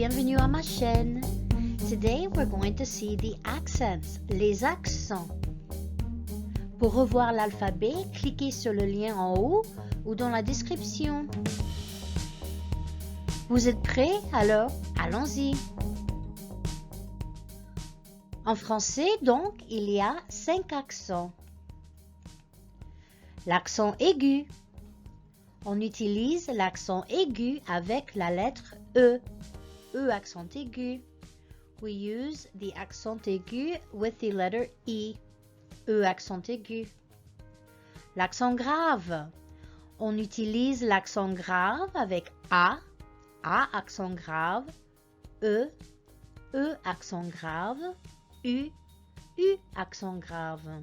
bienvenue à ma chaîne. Today we're going to see the accents, les accents. Pour revoir l'alphabet, cliquez sur le lien en haut ou dans la description. Vous êtes prêts? Alors, allons-y. En français, donc, il y a 5 accents. L'accent aigu. On utilise l'accent aigu avec la lettre E. E accent aigu. We use the accent aigu with the letter E. E accent aigu. L'accent grave. On utilise l'accent grave avec A accent grave, E accent grave, U accent grave.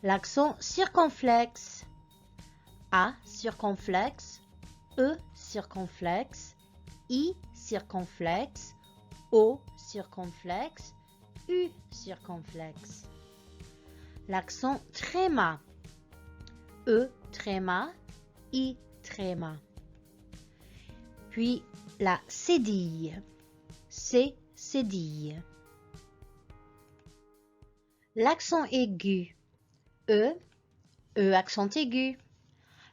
L'accent circonflexe. A circonflexe, E circonflexe, I circonflexe, O circonflexe, U circonflexe. L'accent tréma. E tréma, I tréma. Puis la cédille. C cédille. L'accent aigu. E accent aigu.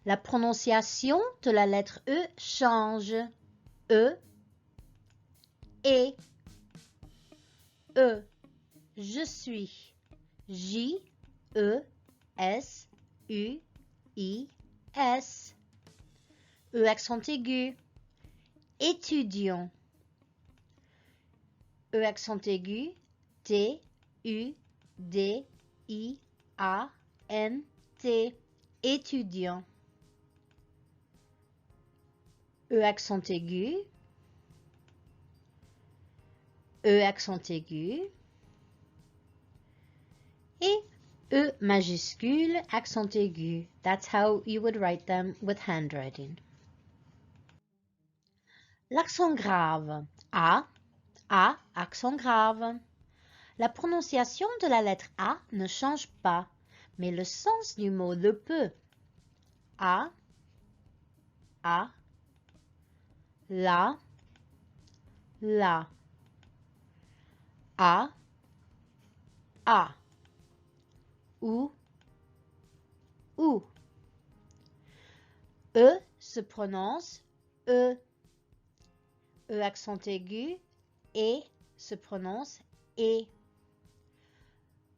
La prononciation de la lettre E change. E, et, E, je suis. J, E, S, U, I, S. E accent aigu. Étudiant. E accent aigu. T, U, D, I, A, N, T. Étudiant. E accent aigu. E accent aigu. Et E majuscule, accent aigu. That's how you would write them with handwriting. L'accent grave. A, accent grave. La prononciation de la lettre A ne change pas, mais le sens du mot le peut. A, la, a, ou. E se prononce E. E accent aigu, et se prononce et.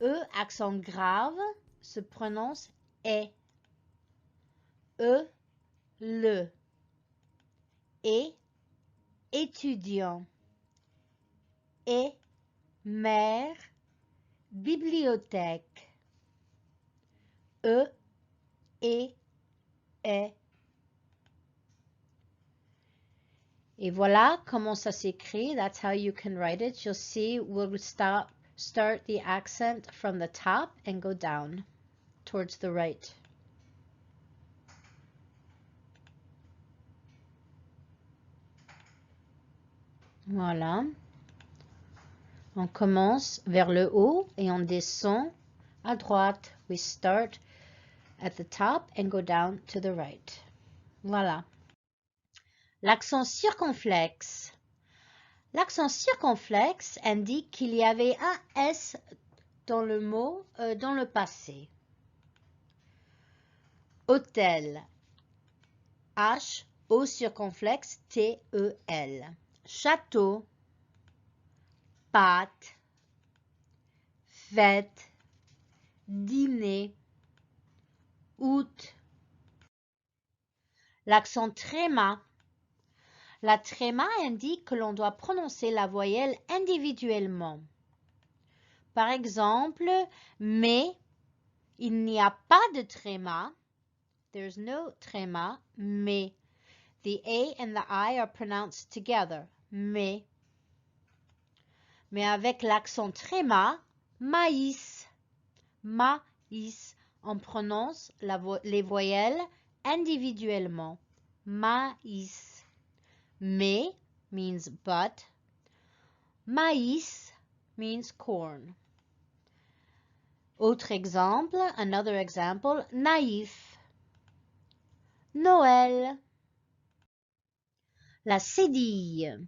E accent grave se prononce est. E, le. Et, étudiant. Et, mère, bibliothèque. E, et, est. Et voilà comment ça s'écrit. That's how you can write it. You'll see we'll start the accent from the top and go down towards the right. Voilà. On commence vers le haut et on descend à droite. We start at the top and go down to the right. Voilà. L'accent circonflexe. L'accent circonflexe indique qu'il y avait un S dans le mot dans le passé. Hôtel. H, O circonflexe, T, E, L. Château. Pâte. Fête. Dîner. Août. L'accent tréma. La tréma indique que l'on doit prononcer la voyelle individuellement. Par exemple, mais, il n'y a pas de tréma. There's no tréma, mais. The A and the I are pronounced together. Mais. Mais avec l'accent tréma, maïs. Maïs. On prononce les voyelles individuellement. Maïs. Mais means but. Maïs means corn. Autre exemple, another example, naïf. Noël. La cédille.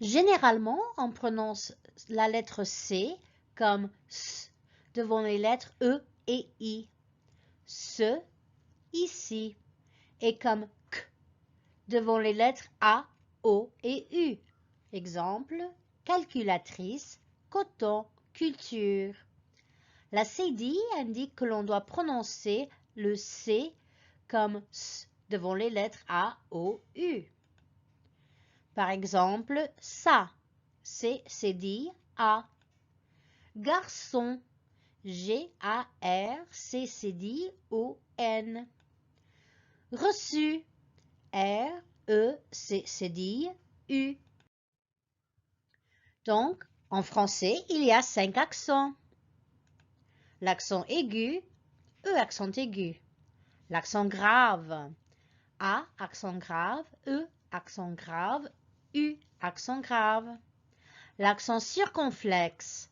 Généralement, on prononce la lettre C comme S devant les lettres E et I. Ce, ici, et comme K devant les lettres A, O et U. Exemple, calculatrice, coton, culture. La cédille indique que l'on doit prononcer le C comme S devant les lettres A, O, U. Par exemple, ça, c'est cédille A. Garçon, G-A-R, c'est cédille O-N. Reçu, R-E, c'est cédille U. Donc, en français, il y a 5 accents. L'accent aigu, E accent aigu. L'accent grave, A accent grave, E accent grave, U accent grave. L'accent circonflexe,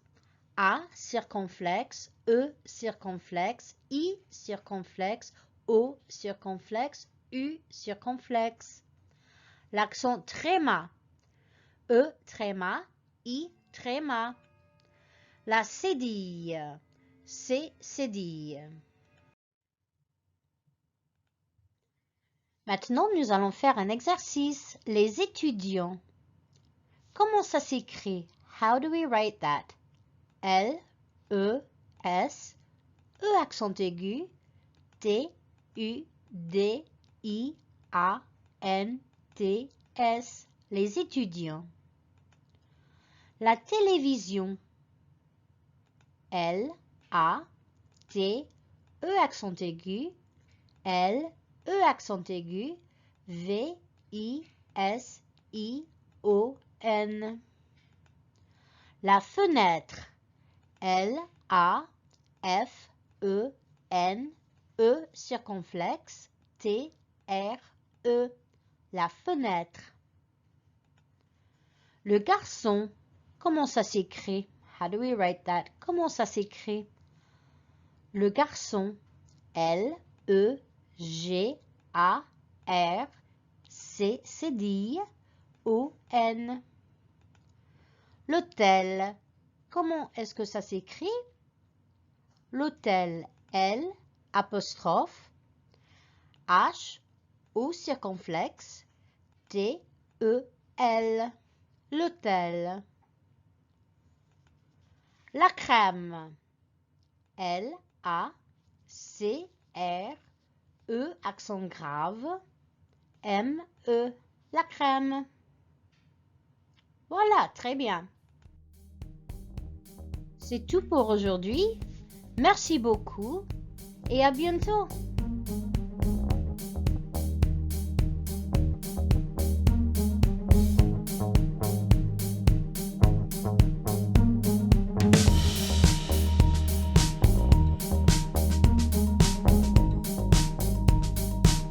A circonflexe, E circonflexe, I circonflexe, O circonflexe, U circonflexe. L'accent tréma, E tréma, I tréma. La cédille, C cédille. Maintenant, nous allons faire un exercice. Les étudiants. Comment ça s'écrit? How do we write that? L, E, S, E accent aigu, T, U, D, I, A, N, T, S. Les étudiants. La télévision. L, A, T, E accent aigu, L, E accent aigu, V, I, S, I, O, N. La fenêtre. L, A, F, E, N, E circonflexe, T, R, E. La fenêtre. Le garçon. Comment ça s'écrit? How do we write that? Comment ça s'écrit? Le garçon. L, E, G, A, R, C, cédille, O, N. L'hôtel. Comment est-ce que ça s'écrit? L'hôtel, L, apostrophe, H, O circonflexe, T, E, L. L'hôtel. La crème. L, A, C, R, E accent grave, M, E. La crème. Voilà, très bien. C'est tout pour aujourd'hui. Merci beaucoup et à bientôt.